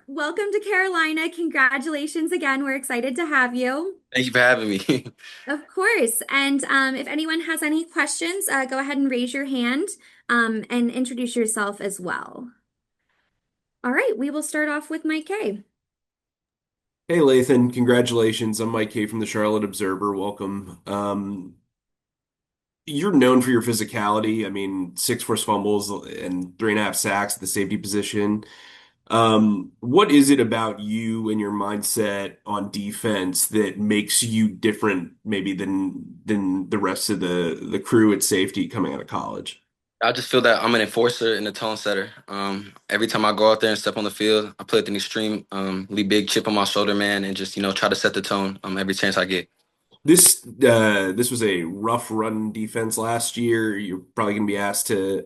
Welcome to Carolina. Congratulations again. We're excited to have you. Thank you for having me. Of course. And if anyone has any questions, go ahead and raise your hand and introduce yourself as well. All right, we will start off with Mike K. Hey Lathan, congratulations. I'm Mike K from the Charlotte Observer. Welcome. You're known for your physicality. I mean, six forced fumbles and three and a half sacks at the safety position. What is it about you and your mindset on defense that makes you different, maybe than the rest of the crew at safety coming out of college? I just feel that I'm an enforcer and a tone setter. Every time I go out there and step on the field, I play with an extreme, big chip on my shoulder, man, and just try to set the tone every chance I get. This was a rough run defense last year. You're probably going to be asked to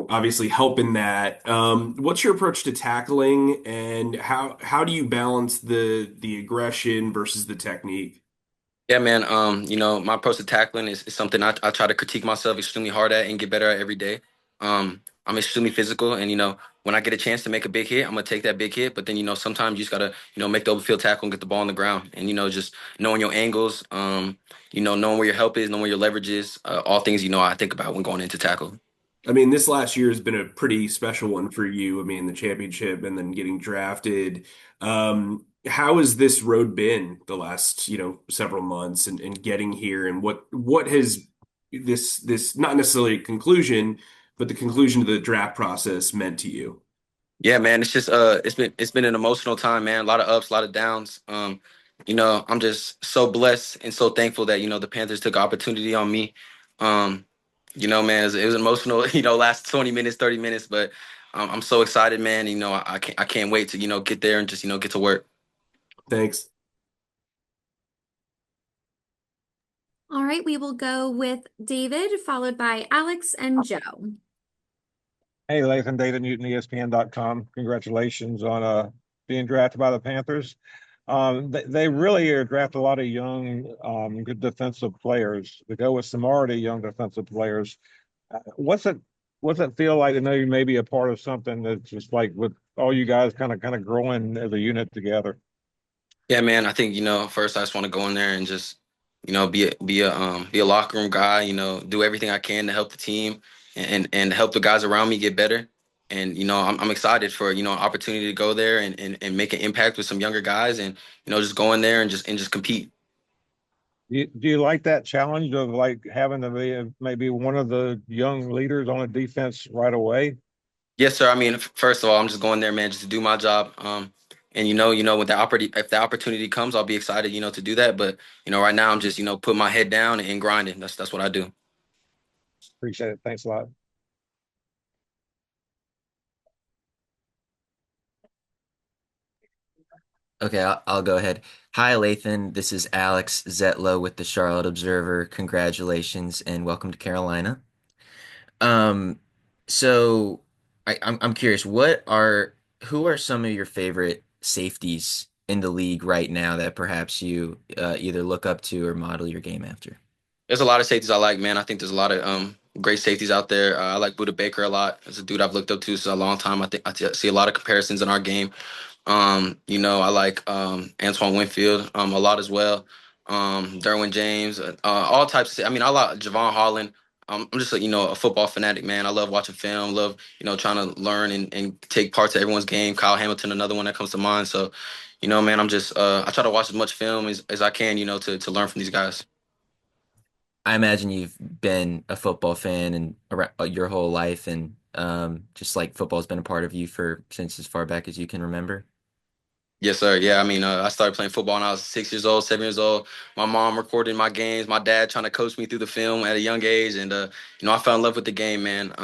obviously help in that. What's your approach to tackling, and how do you balance the aggression versus the technique? Yeah, man. My approach to tackling is something I try to critique myself extremely hard at and get better at every day. I'm extremely physical, and when I get a chance to make a big hit, I'm gonna take that big hit. But then sometimes you just gotta make the open field tackle and get the ball on the ground, and just knowing your angles, knowing where your help is, knowing where your leverage is, all things I think about when going into tackle. I mean, this last year has been a pretty special one for you. I mean, the championship and then getting drafted. How has this road been the last, several months and getting here, and what has this not necessarily a conclusion, but the conclusion to the draft process meant to you? Yeah, man, it's just it's been an emotional time, man. A lot of ups, a lot of downs. I'm just so blessed and so thankful that the Panthers took opportunity on me. Um, man, it was emotional. Last 20 minutes, 30 minutes, but I'm so excited, man. I can't wait to get there and just get to work. Thanks. All right, we will go with David, followed by Alex and Joe. Hey, Lathan, David Newton, ESPN.com. Congratulations on being drafted by the Panthers. They really draft a lot of young, good defensive players to go with some already young defensive players. What's it feel like to know you may be a part of something that's just like with all you guys kind of growing as a unit together? Yeah, man. I think first I just want to go in there and just be a locker room guy. Do everything I can to help the team and help the guys around me get better. And I'm excited for an opportunity to go there and make an impact with some younger guys and just go in there and just compete. Do you like that challenge of like having to be maybe one of the young leaders on a defense right away? Yes, sir. I mean, first of all, I'm just going there, man, just to do my job. And with the opportunity, if the opportunity comes, I'll be excited, to do that. But right now, I'm just putting my head down and grinding. That's what I do. Appreciate it. Thanks a lot. Okay, I'll go ahead. Hi, Lathan. This is Alex Zetlow with the Charlotte Observer. Congratulations and welcome to Carolina. Um, so I'm curious, who are some of your favorite safeties in the league right now that perhaps you either look up to or model your game after? There's a lot of safeties I like, man. I think there's a lot of great safeties out there. I like Buda Baker a lot. As a dude I've looked up to for a long time. I think see a lot of comparisons in our game. I like Antoine Winfield a lot as well. Derwin James, all types of. I mean, I like Javon Holland. I'm just a football fanatic, man. I love watching film. Love trying to learn and take parts of everyone's game. Kyle Hamilton, another one that comes to mind. So, man, I'm just I try to watch as much film as I can, to learn from these guys. I imagine you've been a football fan and your whole life, and just like football's been a part of you for since as far back as you can remember. Yes, sir. Yeah, I mean, I started playing football when I was 6 years old, 7 years old. My mom recording my games. My dad trying to coach me through the film at a young age, and I fell in love with the game, man.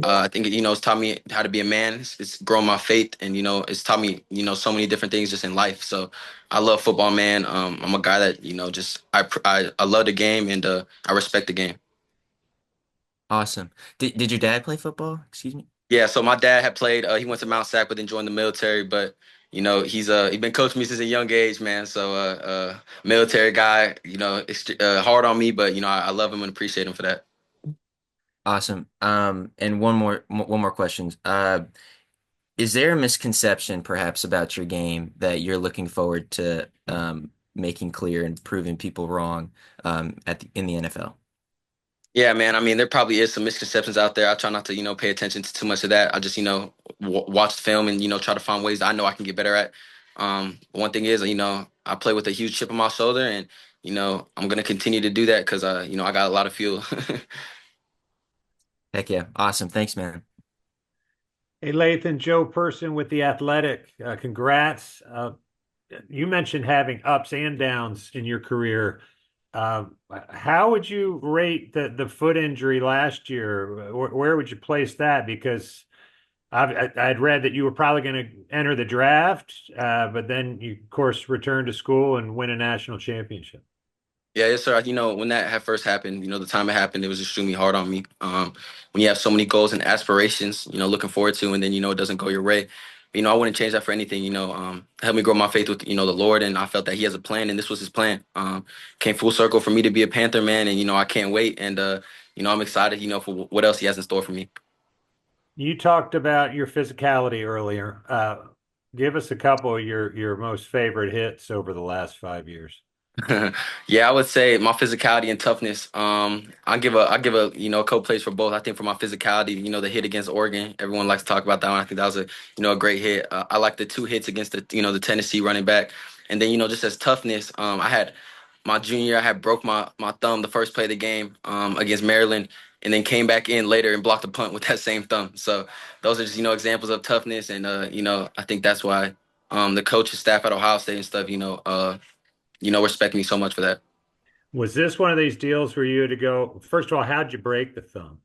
I think it's taught me how to be a man. It's grown my faith, and it's taught me so many different things just in life. So I love football, man. I'm a guy that just I love the game and I respect the game. Awesome. Did your dad play football? Excuse me. Yeah, so my dad had played. He went to Mount Sac, but then joined the military. But he's been coaching me since a young age, man. So military guy. It's hard on me, but I love him and appreciate him for that. Awesome. And one more question. Is there a misconception perhaps about your game that you're looking forward to making clear and proving people wrong in the NFL? Yeah, man. I mean, there probably is some misconceptions out there. I try not to, pay attention to too much of that. I just, watch the film and, try to find ways that I know I can get better at. One thing is, I play with a huge chip on my shoulder, and, I'm gonna continue to do that because, I got a lot of fuel. Heck yeah. Awesome. Thanks, man. Hey, Lathan, Joe Person with The Athletic. Congrats. You mentioned having ups and downs in your career. Uh, how would you rate the foot injury last year? Where would you place that? Because I'd read that you were probably going to enter the draft, but then you, of course, return to school and win a national championship. Yeah, yes, sir. When that had first happened, the time it happened, it was extremely hard on me. When you have so many goals and aspirations, looking forward to, and then, it doesn't go your way. I wouldn't change that for anything. Helped me grow my faith with, the Lord, and I felt that He has a plan, and this was His plan. Came full circle for me to be a Panther, man, and I can't wait, and I'm excited, for what else He has in store for me. You talked about your physicality earlier. Give us a couple of your most favorite hits over the last 5 years. Yeah, I would say my physicality and toughness. I give a a couple plays for both. I think for my physicality, the hit against Oregon, everyone likes to talk about that one. I think that was a great hit. I like the two hits against the Tennessee running back, and then just as toughness. I had my junior year, I had broke my thumb the first play of the game against Maryland, and then came back in later and blocked a punt with that same thumb. So those are just examples of toughness, and I think that's why the coaches, staff at Ohio State and stuff, respect me so much for that. Was this one of these deals where you had to go, first of all, how'd you break the thumb?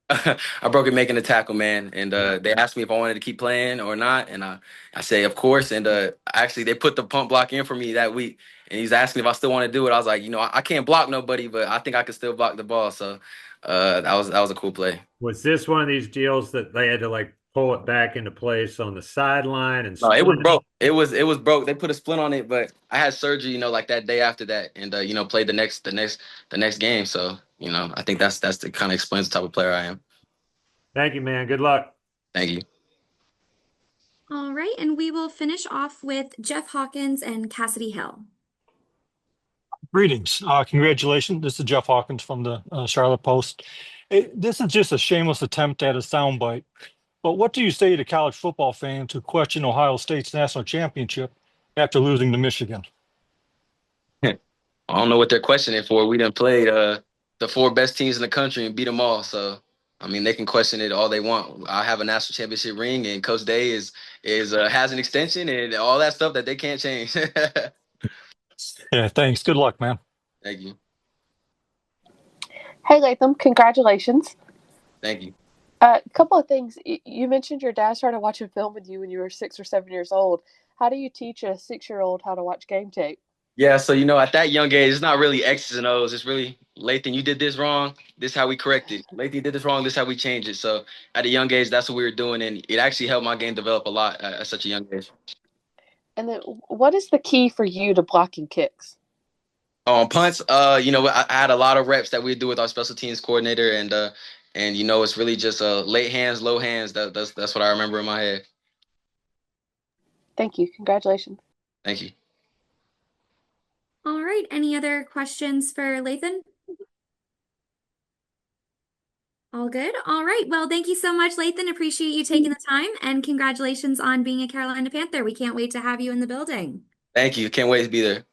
I broke it making a tackle, man, and they asked me if I wanted to keep playing or not, and I say of course. And actually, they put the pump block in for me that week, and he's asking if I still want to do it. I was like, I can't block nobody, but I think I can still block the ball. So that was a cool play. Was this one of these deals that they had to like pull it back into place on the sideline and No, it was splint it? broke. It was broke. They put a splint on it, but I had surgery, like that day after that, and played the next game. So I think that's the kind of explains the type of player I am. Thank you, man. Good luck. Thank you. All right, and we will finish off with Jeff Hawkins and Cassidy Hill. Greetings. Congratulations. This is Jeff Hawkins from the Charlotte Post. This is just a shameless attempt at a soundbite. But what do you say to college football fans who question Ohio State's national championship after losing to Michigan? I don't know what they're questioning for. We done played the four best teams in the country and beat them all. So I mean, they can question it all they want. I have a national championship ring, and Coach Day is has an extension and all that stuff that they can't change. Yeah, thanks. Good luck, man. Thank you. Hey, Latham, congratulations. Thank you. A couple of things. You mentioned your dad started watching film with you when you were 6 or 7 years old. How do you teach a 6-year-old how to watch game tape? Yeah, so at that young age, it's not really X's and O's. It's really Lathan, you did this wrong. This is how we correct it. Lathan, you did this wrong. This is how we change it. So at a young age, that's what we were doing, and it actually helped my game develop a lot at such a young age. And then, what is the key for you to blocking kicks? On punts, I had a lot of reps that we do with our special teams coordinator, and it's really just late hands, low hands. That's what I remember in my head. Thank you. Congratulations. Thank you. All right, any other questions for Lathan? All good. All right. Well, thank you so much, Lathan. Appreciate you taking the time, and congratulations on being a Carolina Panther. We can't wait to have you in the building. Thank you. Can't wait to be there.